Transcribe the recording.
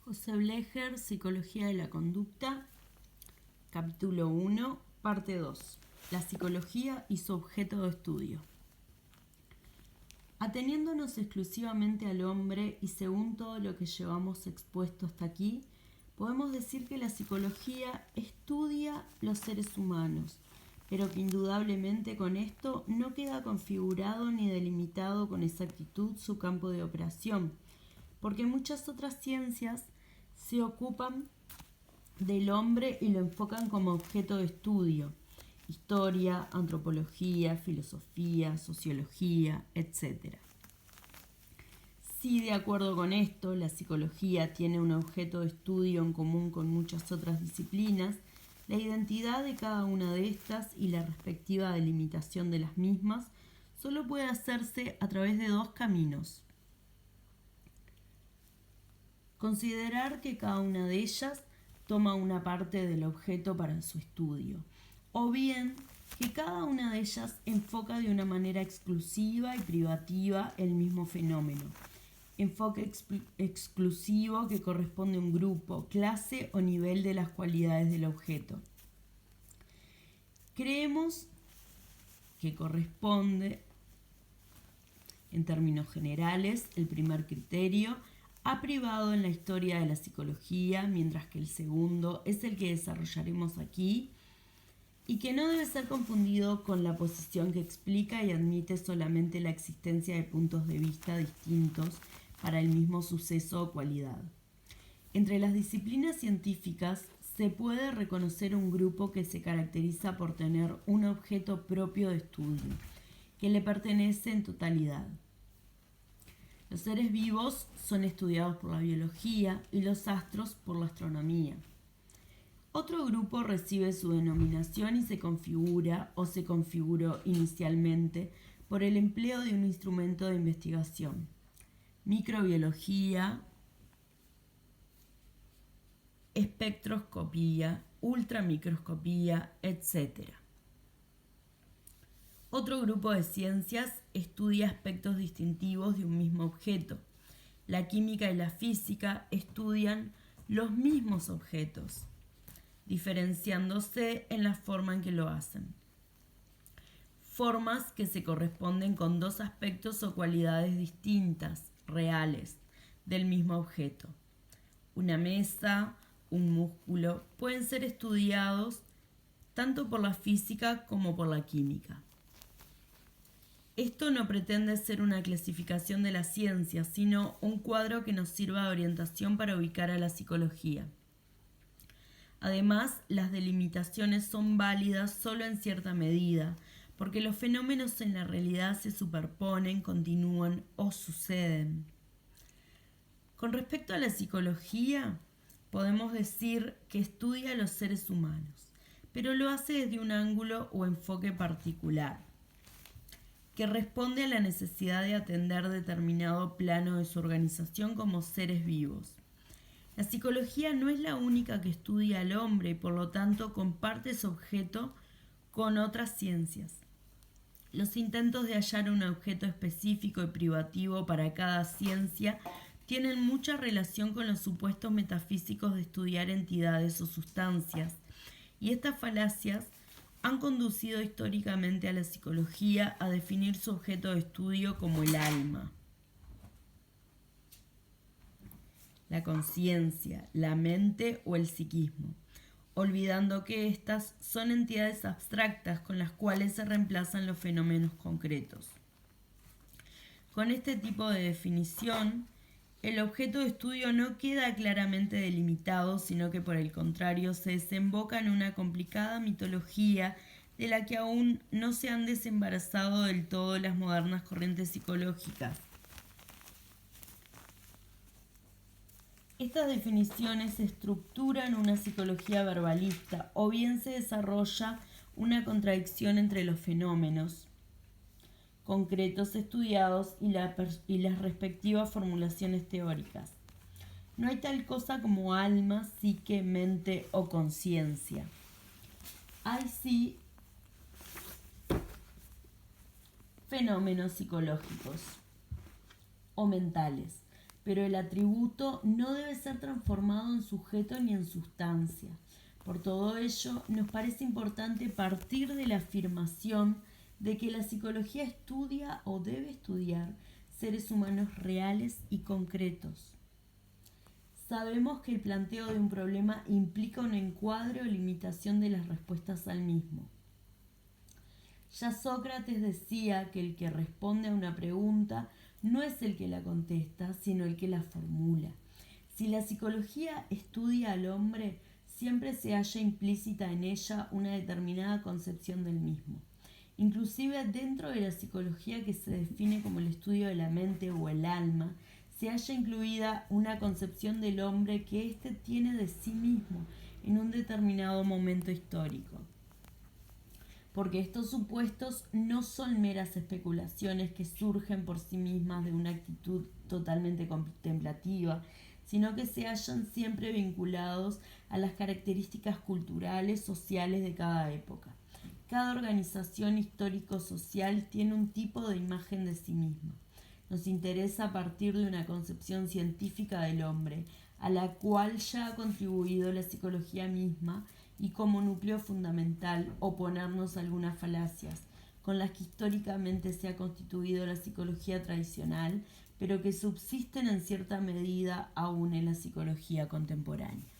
José Blecher, Psicología de la Conducta, capítulo 1, parte 2. La psicología y su objeto de estudio. Ateniéndonos exclusivamente al hombre y según todo lo que llevamos expuesto hasta aquí, podemos decir que la psicología estudia los seres humanos, pero que indudablemente con esto no queda configurado ni delimitado con exactitud su campo de operación, porque muchas otras ciencias se ocupan del hombre y lo enfocan como objeto de estudio: historia, antropología, filosofía, sociología, etc. Si de acuerdo con esto la psicología tiene un objeto de estudio en común con muchas otras disciplinas, la identidad de cada una de estas y la respectiva delimitación de las mismas solo puede hacerse a través de dos caminos: considerar que cada una de ellas toma una parte del objeto para su estudio, o bien que cada una de ellas enfoca de una manera exclusiva y privativa el mismo fenómeno, enfoque exclusivo que corresponde a un grupo, clase o nivel de las cualidades del objeto. Creemos que corresponde, en términos generales, el primer criterio ha privado en la historia de la psicología, mientras que el segundo es el que desarrollaremos aquí y que no debe ser confundido con la posición que explica y admite solamente la existencia de puntos de vista distintos para el mismo suceso o cualidad. Entre las disciplinas científicas se puede reconocer un grupo que se caracteriza por tener un objeto propio de estudio, que le pertenece en totalidad. Los seres vivos son estudiados por la biología y los astros por la astronomía. Otro grupo recibe su denominación y se configura o se configuró inicialmente por el empleo de un instrumento de investigación: microbiología, espectroscopía, ultramicroscopía, etc. Otro grupo de ciencias estudia aspectos distintivos de un mismo objeto. La química y la física estudian los mismos objetos, diferenciándose en la forma en que lo hacen. Formas que se corresponden con dos aspectos o cualidades distintas, reales, del mismo objeto. Una mesa, un músculo, pueden ser estudiados tanto por la física como por la química. Esto no pretende ser una clasificación de la ciencia, sino un cuadro que nos sirva de orientación para ubicar a la psicología. Además, las delimitaciones son válidas solo en cierta medida, porque los fenómenos en la realidad se superponen, continúan o suceden. Con respecto a la psicología, podemos decir que estudia a los seres humanos, pero lo hace desde un ángulo o enfoque particular, que responde a la necesidad de atender determinado plano de su organización como seres vivos. La psicología no es la única que estudia al hombre y por lo tanto comparte su objeto con otras ciencias. Los intentos de hallar un objeto específico y privativo para cada ciencia tienen mucha relación con los supuestos metafísicos de estudiar entidades o sustancias, y estas falacias han conducido históricamente a la psicología a definir su objeto de estudio como el alma, la conciencia, la mente o el psiquismo, olvidando que estas son entidades abstractas con las cuales se reemplazan los fenómenos concretos. Con este tipo de definición, el objeto de estudio no queda claramente delimitado, sino que por el contrario se desemboca en una complicada mitología de la que aún no se han desembarazado del todo las modernas corrientes psicológicas. Estas definiciones estructuran una psicología verbalista, o bien se desarrolla una contradicción entre los fenómenos concretos estudiados y las respectivas formulaciones teóricas. No hay tal cosa como alma, psique, mente o conciencia. Hay sí fenómenos psicológicos o mentales, pero el atributo no debe ser transformado en sujeto ni en sustancia. Por todo ello, nos parece importante partir de la afirmación de que la psicología estudia o debe estudiar seres humanos reales y concretos. Sabemos que el planteo de un problema implica un encuadre o limitación de las respuestas al mismo. Ya Sócrates decía que el que responde a una pregunta no es el que la contesta, sino el que la formula. Si la psicología estudia al hombre, siempre se halla implícita en ella una determinada concepción del mismo. Inclusive dentro de la psicología que se define como el estudio de la mente o el alma, se halla incluida una concepción del hombre que éste tiene de sí mismo en un determinado momento histórico. Porque estos supuestos no son meras especulaciones que surgen por sí mismas de una actitud totalmente contemplativa, sino que se hallan siempre vinculados a las características culturales, sociales de cada época. Cada organización histórico-social tiene un tipo de imagen de sí misma. Nos interesa partir de una concepción científica del hombre, a la cual ya ha contribuido la psicología misma, y como núcleo fundamental oponernos a algunas falacias con las que históricamente se ha constituido la psicología tradicional, pero que subsisten en cierta medida aún en la psicología contemporánea.